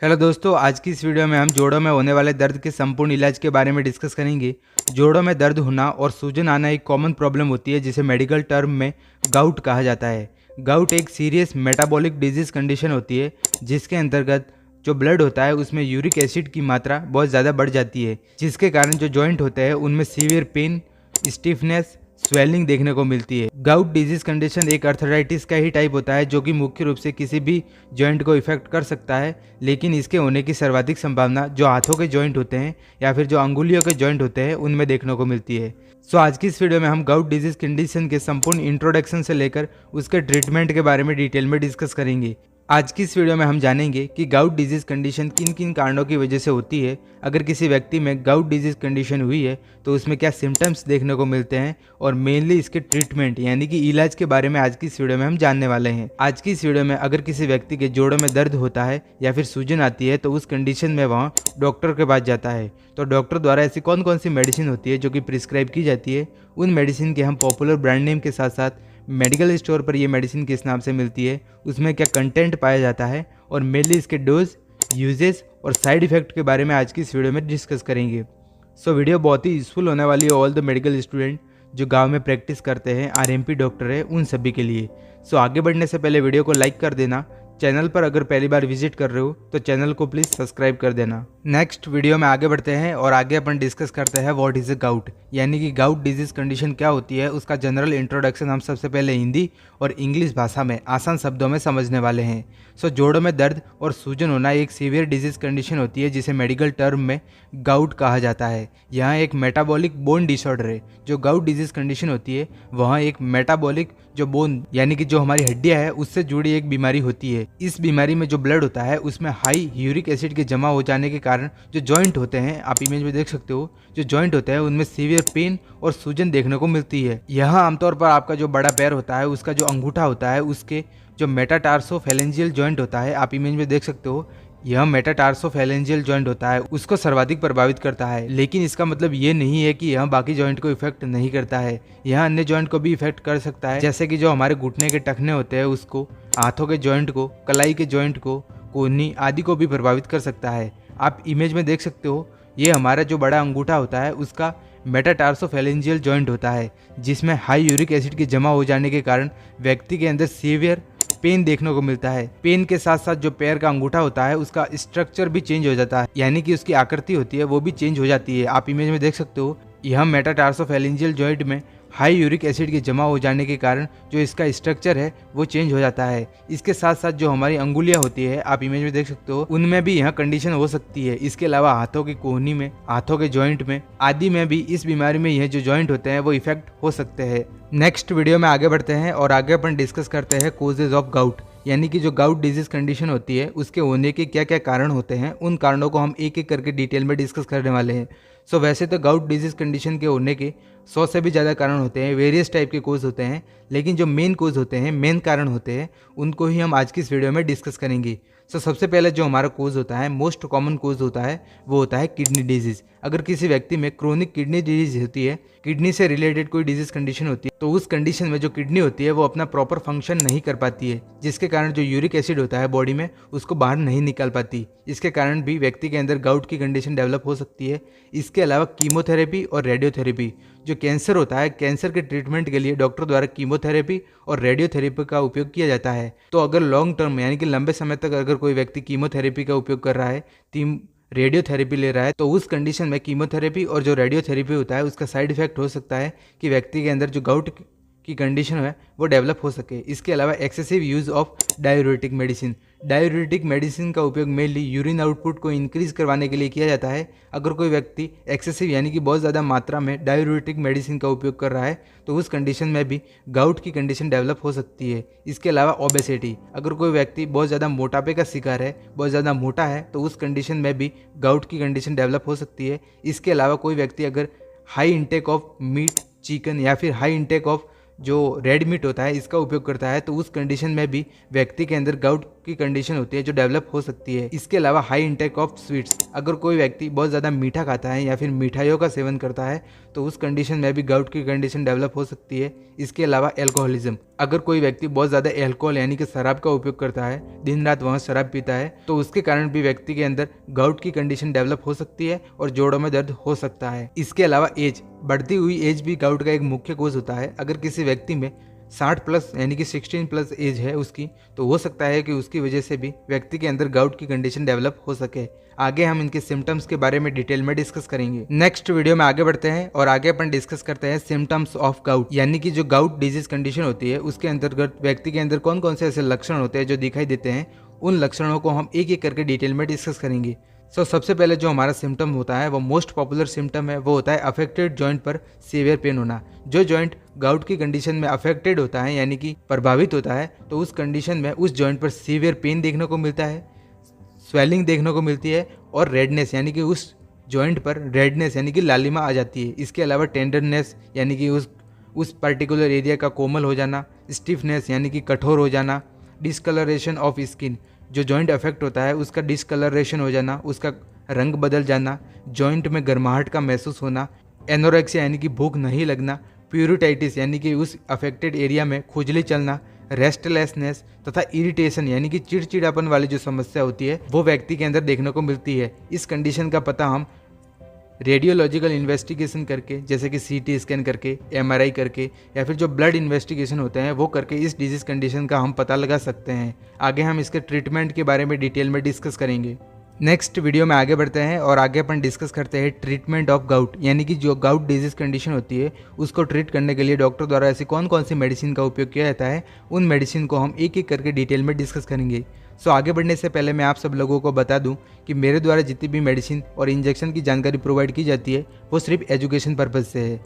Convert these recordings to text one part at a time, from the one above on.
Hello दोस्तों, आज की इस वीडियो में हम जोड़ों में होने वाले दर्द के संपूर्ण इलाज के बारे में डिस्कस करेंगे। जोड़ों में दर्द होना और सूजन आना एक कॉमन प्रॉब्लम होती है जिसे मेडिकल टर्म में गाउट कहा जाता है। गाउट एक सीरियस मेटाबॉलिक डिजीज कंडीशन होती है जिसके अंतर्गत जो ब्लड होता है उसमें यूरिक एसिड की मात्रा बहुत ज़्यादा बढ़ जाती है, जिसके कारण जो जॉइंट होते हैं उनमें सीवियर पेन, स्टिफनेस, स्वेलिंग देखने को मिलती है। गाउट डिजीज कंडीशन एक अर्थराइटिस का ही टाइप होता है जो कि मुख्य रूप से किसी भी जॉइंट को इफेक्ट कर सकता है, लेकिन इसके होने की सर्वाधिक संभावना जो हाथों के जॉइंट होते हैं या फिर जो अंगुलियों के जॉइंट होते हैं उनमें देखने को मिलती है। सो आज की इस वीडियो में हम गाउट डिजीज कंडीशन के संपूर्ण इंट्रोडक्शन से लेकर उसके ट्रीटमेंट के बारे में डिटेल में डिस्कस करेंगे। आज की इस वीडियो में हम जानेंगे कि गाउट डिजीज कंडीशन किन किन कारणों की वजह से होती है। अगर किसी व्यक्ति में गाउट डिजीज कंडीशन हुई है तो उसमें क्या सिम्टम्स देखने को मिलते हैं और मेनली इसके ट्रीटमेंट यानी कि इलाज के बारे में आज की इस वीडियो में हम जानने वाले हैं। आज की इस वीडियो में अगर किसी व्यक्ति के जोड़ों में दर्द होता है या फिर सूजन आती है तो उस कंडीशन में वह डॉक्टर के पास जाता है, तो डॉक्टर द्वारा ऐसी कौन कौन सी मेडिसिन होती है जो कि प्रिस्क्राइब की जाती है, उन मेडिसिन के हम पॉपुलर ब्रांड नेम के साथ साथ मेडिकल स्टोर पर ये मेडिसिन किस नाम से मिलती है, उसमें क्या कंटेंट पाया जाता है और मेनली इसके डोज, यूजेस और साइड इफेक्ट के बारे में आज की इस वीडियो में डिस्कस करेंगे। सो वीडियो बहुत ही यूजफुल होने वाली है ऑल द मेडिकल स्टूडेंट जो गांव में प्रैक्टिस करते हैं, आरएमपी डॉक्टर है, उन सभी के लिए। सो आगे बढ़ने से पहले वीडियो को लाइक कर देना। चैनल पर अगर पहली बार विजिट कर रहे हो तो चैनल को प्लीज़ सब्सक्राइब कर देना। नेक्स्ट वीडियो में आगे बढ़ते हैं और आगे अपन डिस्कस करते हैं व्हाट इज़ अ गाउट, यानी कि गाउट डिजीज कंडीशन क्या होती है। उसका जनरल इंट्रोडक्शन हम सबसे पहले हिंदी और इंग्लिश भाषा में आसान शब्दों में समझने वाले हैं। सो जोड़ों में दर्द और सूजन होना एक सीवियर डिजीज कंडीशन होती है जिसे मेडिकल टर्म में गाउट कहा जाता है। यह एक मेटाबॉलिक बोन डिसऑर्डर है। जो गाउट डिजीज कंडीशन होती है वह एक मेटाबॉलिक जो बोन यानी कि जो हमारी हड्डियां है उससे जुड़ी एक बीमारी होती है। इस बीमारी में जो ब्लड होता है उसमें हाई यूरिक एसिड के जमा हो जाने के कारण जो जॉइंट होते हैं, आप इमेज में देख सकते हो, जो जॉइंट होते हैं उनमें सीवियर पेन और सूजन देखने को मिलती है। यहाँ आमतौर पर आपका जो बड़ा पैर होता है उसका जो अंगूठा होता है उसके जो मेटाटार्सोफेलेंजियल जॉइंट होता है, आप इमेज में देख सकते हो, यह मेटाटार्सोफेलेंजियल जॉइंट होता है, उसको सर्वाधिक प्रभावित करता है। लेकिन इसका मतलब ये नहीं है कि यह बाकी जॉइंट को इफेक्ट नहीं करता है। यह अन्य जॉइंट को भी इफेक्ट कर सकता है, जैसे कि जो हमारे घुटने के टखने होते हैं उसको, हाथों के जॉइंट को, कलाई के जॉइंट को, कोहनी आदि को भी प्रभावित कर सकता है। आप इमेज में देख सकते हो, ये हमारा जो बड़ा अंगूठा होता है उसका मेटाटार्सोफेलेंजियल जॉइंट होता है जिसमें हाई यूरिक एसिड के जमा हो जाने के कारण व्यक्ति के अंदर सीवियर पेन देखने को मिलता है। पेन के साथ साथ जो पैर का अंगूठा होता है उसका स्ट्रक्चर भी चेंज हो जाता है, यानी कि उसकी आकृति होती है वो भी चेंज हो जाती है। आप इमेज में देख सकते हो, यह मेटाटार्सोफेलेंजियल जॉइंट में हाई यूरिक एसिड के जमा हो जाने के कारण जो इसका स्ट्रक्चर है वो चेंज हो जाता है। इसके साथ साथ जो हमारी अंगुलियां होती है, आप इमेज में देख सकते हो, उनमें भी यह कंडीशन हो सकती है। इसके अलावा हाथों की कोहनी में, हाथों के जॉइंट में आदि में भी इस बीमारी में यह जो जॉइंट होते हैं वो इफेक्ट हो सकते हैं। नेक्स्ट वीडियो में आगे बढ़ते हैं और आगे अपन डिस्कस करते हैं कोजेज ऑफ गाउट, यानी कि जो गाउट डिजीज कंडीशन होती है उसके होने के क्या क्या कारण होते हैं। उन कारणों को हम एक एक करके डिटेल में डिस्कस करने वाले हैं। सो वैसे तो गाउट डिजीज कंडीशन के होने के 100 से भी ज़्यादा कारण होते हैं, वेरियस टाइप के कोज होते हैं, लेकिन जो मेन कोज होते हैं, मेन कारण होते हैं, उनको ही हम आज की इस वीडियो में डिस्कस करेंगे। सो सबसे पहले जो हमारा कोज होता है, मोस्ट कॉमन कोज होता है, वो होता है किडनी डिजीज़। अगर किसी व्यक्ति में क्रोनिक किडनी डिजीज होती है, किडनी से रिलेटेड कोई डिजीज कंडीशन होती है, तो उस कंडीशन में जो किडनी होती है वो अपना प्रॉपर फंक्शन नहीं कर पाती है, जिसके कारण जो यूरिक एसिड होता है बॉडी में उसको बाहर नहीं निकाल पाती। इसके कारण भी व्यक्ति के अंदर गाउट की कंडीशन डेवलप हो सकती है। इसके अलावा कीमोथेरेपी और रेडियोथेरेपी, जो कैंसर होता है, कैंसर के ट्रीटमेंट के लिए डॉक्टर द्वारा कीमोथेरेपी और रेडियोथेरेपी का उपयोग किया जाता है। तो अगर लॉन्ग टर्म यानी कि लंबे समय तक अगर कोई व्यक्ति कीमोथेरेपी का उपयोग कर रहा है, रेडियोथेरेपी ले रहा है, तो उस कंडीशन में कीमोथेरेपी और जो रेडियोथेरेपी होता है उसका साइड इफेक्ट हो सकता है कि व्यक्ति के अंदर जो गाउट की कंडीशन है वो डेवलप हो सके। इसके अलावा excessive use of diuretic medicine, diuretic medicine का उपयोग मेनली यूरिन आउटपुट को इंक्रीज करवाने के लिए किया जाता है। अगर कोई व्यक्ति एक्सेसिव यानी कि बहुत ज़्यादा मात्रा में डायूरेटिक मेडिसिन का उपयोग कर रहा है तो उस कंडीशन में भी गाउट की कंडीशन डेवलप हो सकती है। इसके अलावा ओबेसिटी, अगर कोई व्यक्ति बहुत ज़्यादा मोटापे का शिकार है, बहुत ज़्यादा मोटा है, तो उस कंडीशन में भी गाउट की कंडीशन डेवलप हो सकती है। इसके अलावा कोई व्यक्ति अगर high intake of meat, chicken या फिर हाई इंटेक ऑफ जो रेड मीट होता है इसका उपयोग करता है तो उस कंडीशन में भी व्यक्ति के अंदर गाउट की कंडीशन होती है जो डेवलप हो सकती है। इसके अलावा हाई इंटेक ऑफ स्वीट्स, अगर कोई व्यक्ति बहुत ज़्यादा मीठा खाता है या फिर मिठाइयों का सेवन करता है तो उस कंडीशन में भी गाउट की कंडीशन डेवलप हो सकती है। इसके अलावा एल्कोहलिज्म, अगर कोई व्यक्ति बहुत ज़्यादा एल्कोहल यानी कि शराब का उपयोग करता है, दिन रात वह शराब पीता है, तो उसके कारण भी व्यक्ति के अंदर गाउट की कंडीशन डेवलप हो सकती है और जोड़ों में दर्द हो सकता है। इसके अलावा एज, बढ़ती हुई एज भी गाउट का एक मुख्य कोज होता है। अगर किसी व्यक्ति में 60 प्लस यानी कि 16 प्लस एज है उसकी, तो हो सकता है कि उसकी वजह से भी व्यक्ति के अंदर गाउट की कंडीशन डेवलप हो सके। आगे हम इनके सिम्टम्स के बारे में डिटेल में डिस्कस करेंगे। नेक्स्ट वीडियो में आगे बढ़ते हैं और आगे अपन डिस्कस करते हैं सिम्टम्स ऑफ गाउट, यानी कि जो गाउट डिजीज कंडीशन होती है उसके अंतर्गत व्यक्ति के अंदर कौन कौन से ऐसे लक्षण होते हैं जो दिखाई देते हैं। उन लक्षणों को हम एक एक करके डिटेल में डिस्कस करेंगे। सबसे पहले जो हमारा सिम्टम होता है वो मोस्ट पॉपुलर सिम्टम है, वो होता है अफेक्टेड जॉइंट पर सीवियर पेन होना। जो जॉइंट गाउट की कंडीशन में अफेक्टेड होता है यानी कि प्रभावित होता है, तो उस कंडीशन में उस जॉइंट पर सीवियर पेन देखने को मिलता है, स्वेलिंग देखने को मिलती है और रेडनेस यानी कि उस जॉइंट पर रेडनेस यानी कि लालिमा आ जाती है। इसके अलावा टेंडरनेस यानी कि उस पर्टिकुलर एरिया का कोमल हो जाना, स्टिफनेस यानी कि कठोर हो जाना, डिस्कलरेशन ऑफ स्किन, जो जॉइंट अफेक्ट होता है उसका डिस्कलरेशन हो जाना, उसका रंग बदल जाना, जॉइंट में गर्माहट का महसूस होना, एनोरेक्सिया यानी कि भूख नहीं लगना, प्यूरिटाइटिस यानी कि उस अफेक्टेड एरिया में खुजली चलना, रेस्टलेसनेस तथा इरिटेशन यानी कि चिड़चिड़ापन वाली जो समस्या होती है वो व्यक्ति के अंदर देखने को मिलती है। इस कंडीशन का पता हम रेडियोलॉजिकल इन्वेस्टिगेशन करके, जैसे कि सीटी स्कैन करके, एमआरआई करके या फिर जो ब्लड इन्वेस्टिगेशन होते हैं वो करके इस डिजीज़ कंडीशन का हम पता लगा सकते हैं। आगे हम इसके ट्रीटमेंट के बारे में डिटेल में डिस्कस करेंगे। नेक्स्ट वीडियो में आगे बढ़ते हैं और आगे अपन डिस्कस करते हैं ट्रीटमेंट ऑफ गाउट, यानी कि जो गाउट डिजीज कंडीशन होती है उसको ट्रीट करने के लिए डॉक्टर द्वारा ऐसी कौन कौन सी मेडिसिन का उपयोग किया जाता है। उन मेडिसिन को हम एक एक करके डिटेल में डिस्कस करेंगे। आगे बढ़ने से पहले मैं आप सब लोगों को बता दूं कि मेरे द्वारा जितनी भी मेडिसिन और इंजेक्शन की जानकारी प्रोवाइड की जाती है वो सिर्फ एजुकेशन पर्पज़ से है।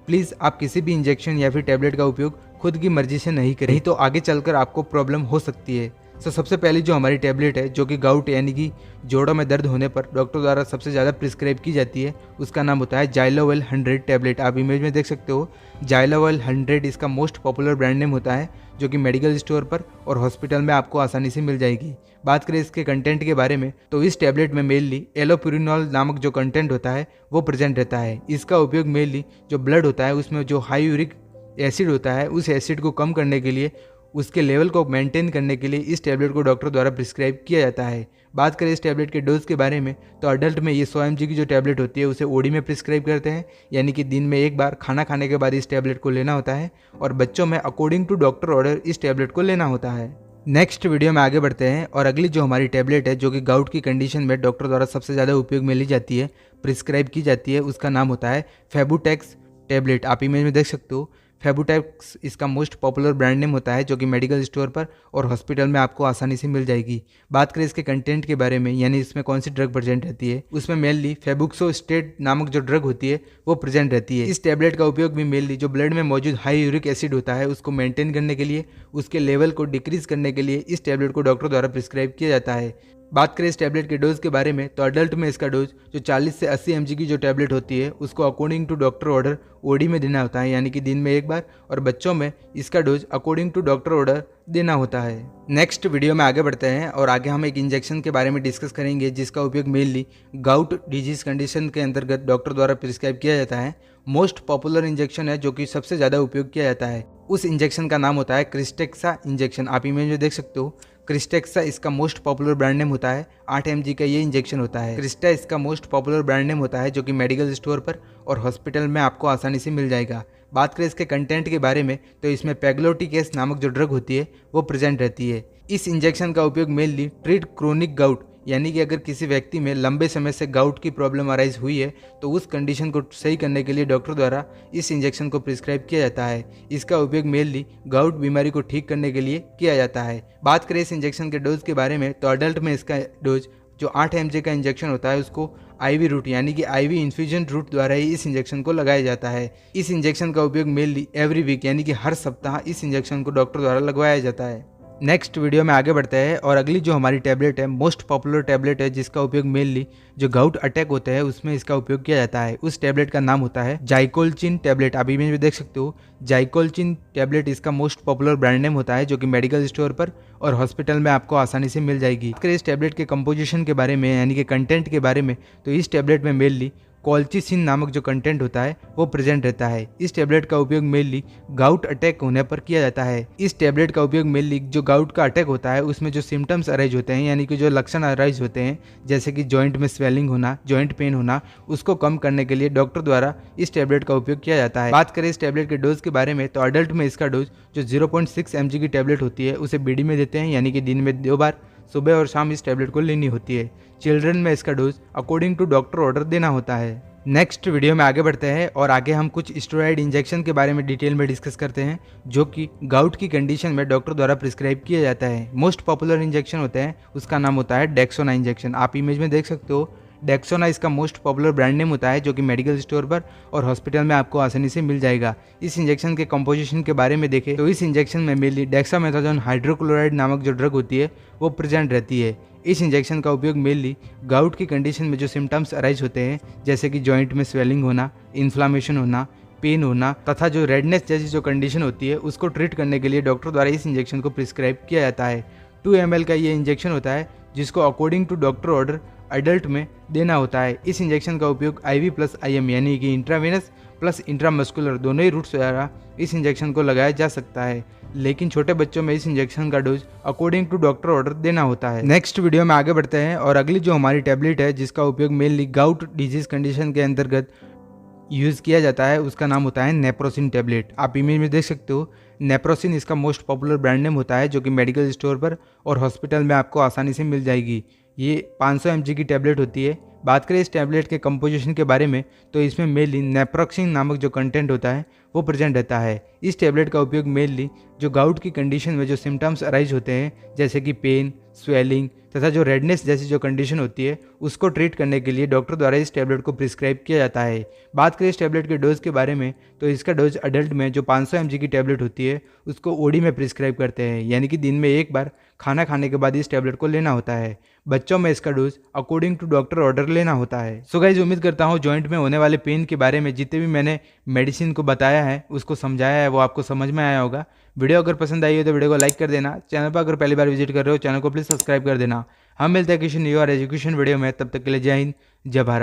प्लीज़ आप किसी भी इंजेक्शन या फिर टैबलेट का उपयोग खुद की मर्जी से नहीं करें, तो आगे चलकर आपको प्रॉब्लम हो सकती है। सबसे पहले जो हमारी टैबलेट है जो कि गाउट यानी कि जोड़ों में दर्द होने पर डॉक्टर द्वारा सबसे ज़्यादा प्रिस्क्राइब की जाती है, उसका नाम होता है जाइलोवेल 100 टैबलेट। आप इमेज में देख सकते हो, जाइलोवेल 100 इसका मोस्ट पॉपुलर ब्रांड नेम होता है, जो कि मेडिकल स्टोर पर और हॉस्पिटल में आपको आसानी से मिल जाएगी। बात करें इसके कंटेंट के बारे में, तो इस टैबलेट में मेनली एलोपुरिनॉल नामक जो कंटेंट होता है वो प्रेजेंट रहता है। इसका उपयोग मेनली जो ब्लड होता है उसमें जो हाई यूरिक एसिड होता है उस एसिड को कम करने के लिए, उसके लेवल को मेंटेन करने के लिए इस टैबलेट को डॉक्टर द्वारा प्रिस्क्राइब किया जाता है। बात करें इस टैबलेट के डोज के बारे में, तो अडल्ट में ये 100 mg की जो टैबलेट होती है उसे ओडी में प्रिस्क्राइब करते हैं, यानी कि दिन में एक बार खाना खाने के बाद इस टैबलेट को लेना होता है, और बच्चों में अकॉर्डिंग टू डॉक्टर ऑर्डर इस टैबलेट को लेना होता है। नेक्स्ट वीडियो में आगे बढ़ते हैं और अगली जो हमारी टैबलेट है जो कि गाउट की कंडीशन में डॉक्टर द्वारा सबसे ज़्यादा उपयोग में ली जाती है, प्रिस्क्राइब की जाती है, उसका नाम होता है फेबुटेक्स टैबलेट। आप इमेज में देख सकते हो, फेबुटेक्स इसका मोस्ट पॉपुलर ब्रांड नेम होता है, जो कि मेडिकल स्टोर पर और हॉस्पिटल में आपको आसानी से मिल जाएगी। बात करें इसके कंटेंट के बारे में, यानी इसमें कौन सी ड्रग प्रेजेंट रहती है, उसमें मेनली फेबुक्सोस्टेट नामक जो ड्रग होती है वो प्रेजेंट रहती है। इस टैबलेट का उपयोग भी मेनली जो ब्लड में मौजूद हाई यूरिक एसिड होता है उसको मेंटेन करने के लिए, उसके लेवल को डिक्रीज करने के लिए इस टैबलेट को डॉक्टर द्वारा प्रिस्क्राइब किया जाता है। बात करें इस टैबलेट के डोज के बारे में, तो अडल्ट में इसका डोज जो 40 से 80 mg की जो टैबलेट होती है उसको according to doctor order OD में देना होता है, यानी कि दिन में एक बार, और बच्चों में इसका dose according to doctor order देना होता है। नेक्स्ट वीडियो में आगे बढ़ते हैं और आगे हम एक इंजेक्शन के बारे में डिस्कस करेंगे जिसका उपयोग मेनली गाउट डिजीज कंडीशन के अंतर्गत डॉक्टर द्वारा प्रिस्क्राइब किया जाता है। मोस्ट पॉपुलर इंजेक्शन है जो कि सबसे ज़्यादा उपयोग किया जाता है, उस इंजेक्शन का नाम होता है क्रिस्टेक्सा इंजेक्शन। आप इमेज में देख सकते हो, क्रिस्टेक्सा इसका मोस्ट पॉपुलर ब्रांड नेम होता है, 8 mg का ये इंजेक्शन होता है। क्रिस्टा इसका मोस्ट पॉपुलर ब्रांड नेम होता है, जो कि मेडिकल स्टोर पर और हॉस्पिटल में आपको आसानी से मिल जाएगा। बात करें इसके कंटेंट के बारे में, तो इसमें पेग्लोटिकेस नामक जो ड्रग होती है वो प्रेजेंट रहती है। इस इंजेक्शन का उपयोग मेनली ट्रीट क्रोनिक गाउट, यानी कि अगर किसी व्यक्ति में लंबे समय से गाउट की प्रॉब्लम अराइज हुई है तो उस कंडीशन को सही करने के लिए डॉक्टर द्वारा इस इंजेक्शन को प्रिस्क्राइब किया जाता है। इसका उपयोग मेनली गाउट बीमारी को ठीक करने के लिए किया जाता है। बात करें इस इंजेक्शन के डोज के बारे में, तो अडल्ट में इसका डोज जो 8 mg का इंजेक्शन होता है उसको IV रूट यानी कि IV इन्फ्यूजन रूट द्वारा ही इस इंजेक्शन को लगाया जाता है। इस इंजेक्शन का उपयोग मेनली एवरी वीक यानी कि हर सप्ताह इस इंजेक्शन को डॉक्टर द्वारा लगवाया जाता है। नेक्स्ट वीडियो में आगे बढ़ते हैं और अगली जो हमारी टैबलेट है, मोस्ट पॉपुलर टैबलेट है, जिसका उपयोग मेनली जो गाउट अटैक होते हैं उसमें इसका उपयोग किया जाता है। उस टैबलेट का नाम होता है जाइकोल्चिन टैबलेट। आप इमेज में देख सकते हो, जाइकोल्चिन टैबलेट इसका मोस्ट पॉपुलर ब्रांड नेम होता है, जो कि मेडिकल स्टोर पर और हॉस्पिटल में आपको आसानी से मिल जाएगी। अगर इस टैबलेट के कंपोजिशन के बारे में यानी कि कंटेंट के बारे में, तो इस टैबलेट में मेनली कॉल्चिसिन नामक जो कंटेंट होता है वो प्रेजेंट रहता है। इस टैबलेट का उपयोग मेनली गाउट अटैक होने पर किया जाता है। इस टैबलेट का उपयोग मेनली जो गाउट का अटैक होता है उसमें जो सिम्टम्स अराइज होते हैं यानी कि जो लक्षण अराइज होते हैं, जैसे कि जॉइंट में स्वेलिंग होना, जॉइंट पेन होना, उसको कम करने के लिए डॉक्टर द्वारा इस टैबलेट का उपयोग किया जाता है। बात करें इस टैबलेट के डोज के बारे में, तो अडल्ट में इसका डोज जो 0.6 mg की टैबलेट होती है उसे बीडी में देते हैं, यानी कि दिन में 2 बार सुबह और शाम इस टैबलेट को लेनी होती है। चिल्ड्रन में इसका dose according to doctor order देना होता है। नेक्स्ट वीडियो में आगे बढ़ते हैं और आगे हम कुछ स्टेरॉइड इंजेक्शन के बारे में डिटेल में डिस्कस करते हैं, जो कि गाउट की कंडीशन में डॉक्टर द्वारा प्रिस्क्राइब किया जाता है। मोस्ट पॉपुलर इंजेक्शन होते हैं, उसका नाम होता है डेक्सोना इंजेक्शन। आप इमेज में देख सकते हो, डेक्सोना इसका मोस्ट पॉपुलर ब्रांड नेम होता है, जो कि मेडिकल स्टोर पर और हॉस्पिटल में आपको आसानी से मिल जाएगा। इस इंजेक्शन के कंपोजिशन के बारे में देखें तो इस इंजेक्शन में मेनली डेक्सामेथासोन हाइड्रोक्लोराइड नामक जो ड्रग होती है वो प्रेजेंट रहती है। इस इंजेक्शन का उपयोग मेनली गाउट की कंडीशन में जो सिम्टम्स अराइज होते हैं, जैसे कि जॉइंट में स्वेलिंग होना, इन्फ्लामेशन होना, पेन होना तथा जो रेडनेस जैसी जो कंडीशन होती है उसको ट्रीट करने के लिए डॉक्टर द्वारा इस इंजेक्शन को प्रिस्क्राइब किया जाता है। 2 ml का ये इंजेक्शन होता है, जिसको according to doctor order adult में देना होता है। इस इंजेक्शन का उपयोग IV प्लस IM यानी कि इंट्रावेनस प्लस इंट्रामस्कुलर दोनों ही रूट्स द्वारा इस इंजेक्शन को लगाया जा सकता है, लेकिन छोटे बच्चों में इस इंजेक्शन का dose according to doctor order देना होता है। नेक्स्ट वीडियो में आगे बढ़ते हैं और अगली जो हमारी टैबलेट है जिसका उपयोग मेनली गाउट डिजीज कंडीशन के अंतर्गत यूज़ किया जाता है, उसका नाम होता है नेप्रोसिन टैबलेट। आप इमेज में देख सकते हो, नेप्रोसिन इसका मोस्ट पॉपुलर ब्रांड नेम होता है, जो कि मेडिकल स्टोर पर और हॉस्पिटल में आपको आसानी से मिल जाएगी। ये 500 mg की टैबलेट होती है। बात करें इस टैबलेट के कंपोजिशन के बारे में, तो इसमें मेनली नेप्रोक्सिन नामक जो कंटेंट होता है वो प्रेजेंट रहता है। इस टैबलेट का उपयोग मेनली जो गाउट की कंडीशन में जो सिम्टम्स अराइज होते हैं, जैसे कि पेन, स्वेलिंग तथा जो रेडनेस जैसी जो कंडीशन होती है उसको ट्रीट करने के लिए डॉक्टर द्वारा इस टैबलेट को प्रिस्क्राइब किया जाता है। बात करें इस टैबलेट के डोज के बारे में, तो इसका डोज अडल्ट में जो 500 mg की टैबलेट होती है उसको OD में प्रिस्क्राइब करते हैं, यानी कि दिन में 1 बार खाना खाने के बाद इस टैबलेट को लेना होता है। बच्चों में इसका dose according to doctor order लेना होता है। सो गाइस, उम्मीद करता हूँ जॉइंट में होने वाले पेन के बारे में जितने भी मैंने मेडिसिन को बताया है, उसको समझाया है, वो आपको समझ में आया होगा। वीडियो अगर पसंद आई हो तो वीडियो को लाइक कर देना। चैनल पर अगर पहली बार विजिट कर रहे हो, चैनल को प्लीज़ सब्सक्राइब कर देना। हम मिलते हैं किसी न्यू और एजुकेशन वीडियो में, तब तक के लिए जय हिंद, जय भारत।